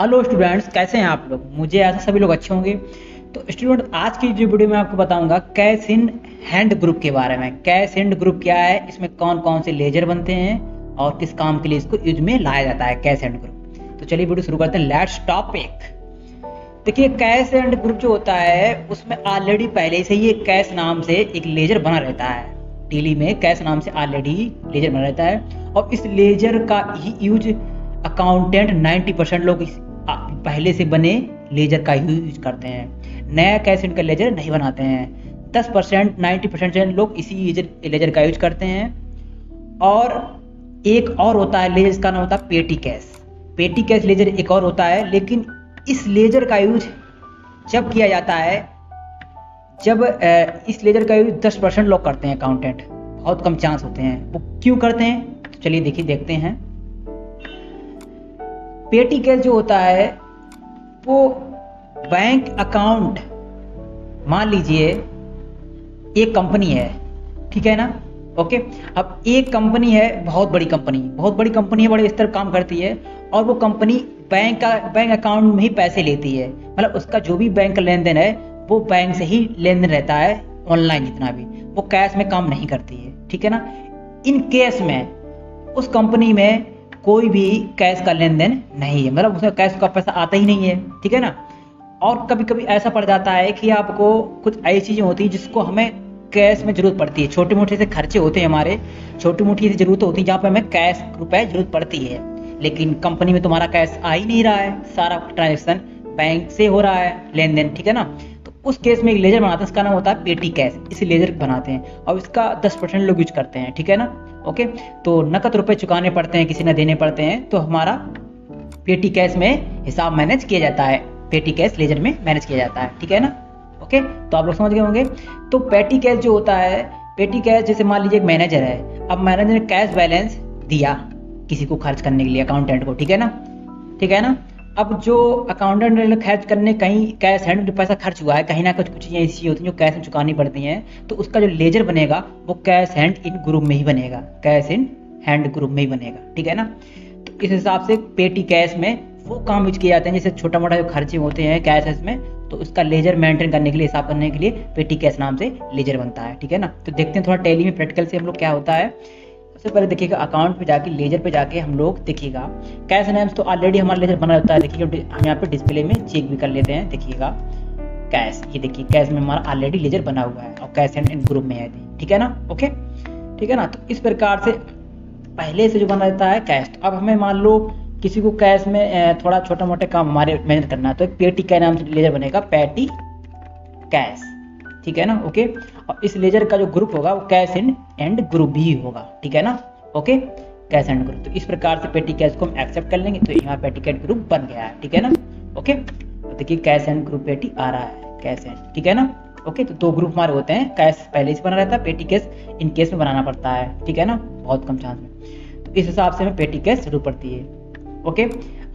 Hello students, कैसे हैं आप लोग। मुझे ऐसा सभी लोग अच्छे होंगे। तो स्टूडेंट, आज की जो वीडियो में आपको बताऊंगा कैश इन हैंड ग्रुप के बारे में। कैश हैंड ग्रुप क्या है, इसमें कौन कौन से लेजर बनते हैं और किस काम के लिए इसको यूज में लाया जाता है कैश हैंड ग्रुप। तो चलिए वीडियो शुरू करते हैं। Let's topic. देखिए, कैश हैंड ग्रुप जो होता है उसमें ऑलरेडी पहले से ही कैश नाम से एक लेजर बना रहता है। टीली में कैश नाम से ऑलरेडी लेजर बना रहता है और इस लेजर का ही यूज अकाउंटेंट 90% लोग पहले से बने लेजर का यूज करते हैं। नया कैश इन का लेजर नहीं बनाते हैं। 10% 90% लोग इसी लेजर का यूज करते हैं। और एक और होता है लेजर, इसका नाम होता है पेटी कैश। पेटी कैश लेजर एक और होता है, लेकिन इस लेजर का यूज जब किया जाता है जब इस लेजर का यूज 10% लोग करते हैं। अकाउंटेंट बहुत कम चांस होते हैं। वो क्यों करते हैं, तो चलिए देखिए देखते हैं। पेटी कैश जो होता है वो बैंक अकाउंट, मान लीजिए एक कंपनी है, ठीक है ना। ओके, अब एक कंपनी है, बहुत बड़ी कंपनी है, बड़े स्तर पर काम करती है और वो कंपनी बैंक अकाउंट में ही पैसे लेती है। मतलब उसका जो भी बैंक का लेन देन है वो बैंक से ही लेन देन रहता है, ऑनलाइन जितना भी। वो कैश में काम नहीं करती है, ठीक है ना। इन केस में उस कंपनी में कोई भी कैश का लेन देन नहीं है, मतलब उसमें कैश का पैसा आता ही नहीं है, ठीक है ना। और कभी कभी ऐसा पड़ जाता है कि आपको कुछ ऐसी चीजें होती है जिसको हमें कैश में जरूरत पड़ती है। छोटे मोटे से खर्चे होते हैं हमारे, छोटी मोटी सी जरूरत होती है जहाँ पे हमें कैश रुपए जरूरत पड़ती है। लेकिन कंपनी में तुम्हारा कैश आ ही नहीं रहा है, सारा ट्रांजेक्शन बैंक से हो रहा है लेन देन, ठीक है ना। तो उस केस में एक लेजर बनाते हैं, इसका नाम होता है पेटी कैश। इसी लेजर बनाते हैं और इसका 10% लोग यूज करते हैं, ठीक है ना। ओके, तो नकद रुपए चुकाने पड़ते हैं, किसी ने देने पड़ते हैं, तो हमारा पेटी कैश में हिसाब मैनेज किया जाता है। पेटी कैश लेजर में मैनेज किया जाता है, ठीक है ना। ओके, तो आप लोग समझ गए होंगे। तो पेटी कैश जो होता है, पेटी कैश जैसे मान लीजिए एक मैनेजर है, अब मैनेजर ने कैश बैलेंस दिया किसी को खर्च करने के लिए, अकाउंटेंट को, ठीक है ना, ठीक है ना। अब जो अकाउंटेंट ने खर्च करने, कहीं कैश हैंड में पैसा खर्च हुआ है, कहीं ना कुछ चीजें ऐसी होती हैं जो कैश में चुकानी पड़ती हैं, तो उसका जो लेजर बनेगा वो कैश हैंड इन ग्रुप में ही बनेगा, कैश इन हैंड ग्रुप में ही बनेगा, ठीक है ना। तो इस हिसाब से पेटी कैश में वो काम यूज किए जाते हैं, जैसे छोटा मोटा जो खर्चे होते हैं कैश में, तो उसका लेजर मेंटेन करने के लिए, हिसाब करने के लिए पेटी कैश नाम से लेजर बनता है, ठीक है ना। तो देखते हैं थोड़ा टैली में प्रैक्टिकल से हम लोग क्या होता है। सबसे पहले देखिएगा अकाउंट पे जाके, लेजर पे जाके हम लोग देखिएगा कैश नेम्स तो ऑलरेडी हमारा लेजर बना रहता है। देखिए हम यहाँ पे डिस्प्ले में चेक भी कर लेते हैं। देखिएगा कैश, ये देखिए कैश में हमारा ऑलरेडी लेजर बना हुआ है और कैश एंड इन ग्रुप में है, ठीक है ना। ओके, ठीक है ना। तो इस प्रकार से पहले से जो बना रहता है कैश। तो अब हमें मान लो किसी को कैश में थोड़ा छोटा मोटे काम हमारे मैनेज करना है, तो एक पेटी कैश नाम से लेजर बनेगा, पेटी कैश, ठीक है ना। ओके, और इस लेजर का जो ग्रुप होगा वो कैश इन एंड ग्रुप ही होगा, ठीक है ना। Okay, cash and group. तो इस प्रकार से पेटी कैश को हम एक्सेप्ट कर लेंगे, तो यहाँ पेटी कैश ग्रुप बन गया है, ठीक है ना। ओके, तो देखिए कैश एंड ग्रुप पेटी आ रहा है, कैश एंड, ठीक है ना। ओके, तो दो ग्रुप हमारे होते हैं, कैश पहले से बना रहता है, पेटी कैश इन केस में बनाना पड़ता है, ठीक है ना, बहुत कम चांस में। तो इस हिसाब से हमें पेटी कैश जरूरत पड़ती है। ओके,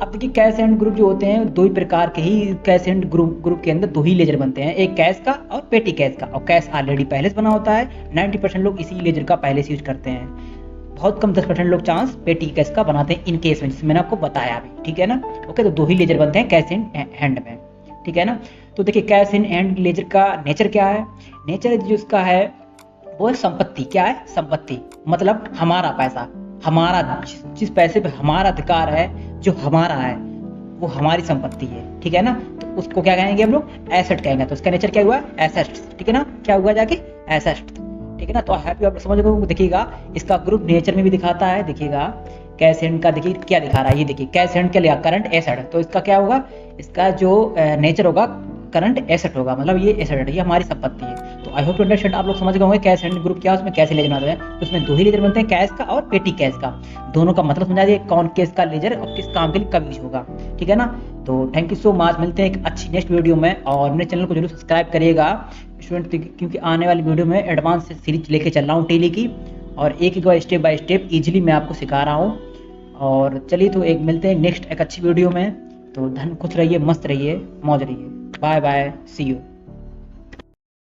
अब देखिए कैश एंड ग्रुप जो होते हैं दो ही प्रकार के ही, कैश एंड ग्रुप के अंदर दो ही लेजर बनते हैं, एक कैश का और पेटी कैश का। और कैश ऑलरेडी पहले से बना होता है, 90% लोग इसी लेजर का पहले से यूज करते हैं। बहुत कम 10% लोग चांस पेटी कैश का बनाते हैं इन केस में, जिसमें मैंने आपको बताया अभी, ठीक है ना। ओके, तो दो ही लेजर बनते हैं कैश इन हैंड में, ठीक है ना। तो देखिए कैश इन हैंड लेजर का नेचर क्या है। नेचर जो इसका है वो है संपत्ति। क्या है? संपत्ति, मतलब हमारा पैसा, हमारा जिस पैसे पे हमारा अधिकार है, जो हमारा है वो हमारी संपत्ति है, ठीक है ना। तो उसको क्या कहेंगे हम लोग? एसेट कहेंगे। तो इसका नेचर क्या हुआ? एसेट, ठीक है ना। क्या हुआ जाके? एसेट, ठीक है ना। तो हैप्पी आप समझ गए। देखिएगा इसका ग्रुप नेचर में भी दिखाता है। देखिएगा कैश एंड का देखिए क्या दिखा रहा है, ये देखिए कैश एंड क्या लिया? Current asset. तो इसका क्या होगा? इसका जो नेचर होगा करंट एसेट होगा, मतलब ये एसेट है, ये हमारी संपत्ति है। तो आई होप टू अंडरस्टैंड, आप लोग समझ गए होंगे कैश एंड ग्रुप क्या है, उसमें कैसे लेजर बनाते हैं। तो उसमें दो ही लेजर बनते हैं, कैश का और पेटी कैश का। दोनों का मतलब समझा दिए, कौन किस का लेजर और किस काम के लिए कब यूज होगा, ठीक है ना। तो थैंक यू सो मच, मिलते हैं एक अच्छी नेक्स्ट वीडियो में। और मेरे चैनल को जरूर सब्सक्राइब करिएगा स्टूडेंट, क्योंकि आने वाली वीडियो में एडवांस सीरीज लेके चल रहा हूँ टेली की, और एक एक स्टेप बाय स्टेप इजीली मैं आपको सिखा रहा हूँ। और चलिए तो एक मिलते हैं नेक्स्ट एक अच्छी वीडियो में। तो धन खुश रहिए, मस्त रहिए, मौज रहिए। Bye bye, see you.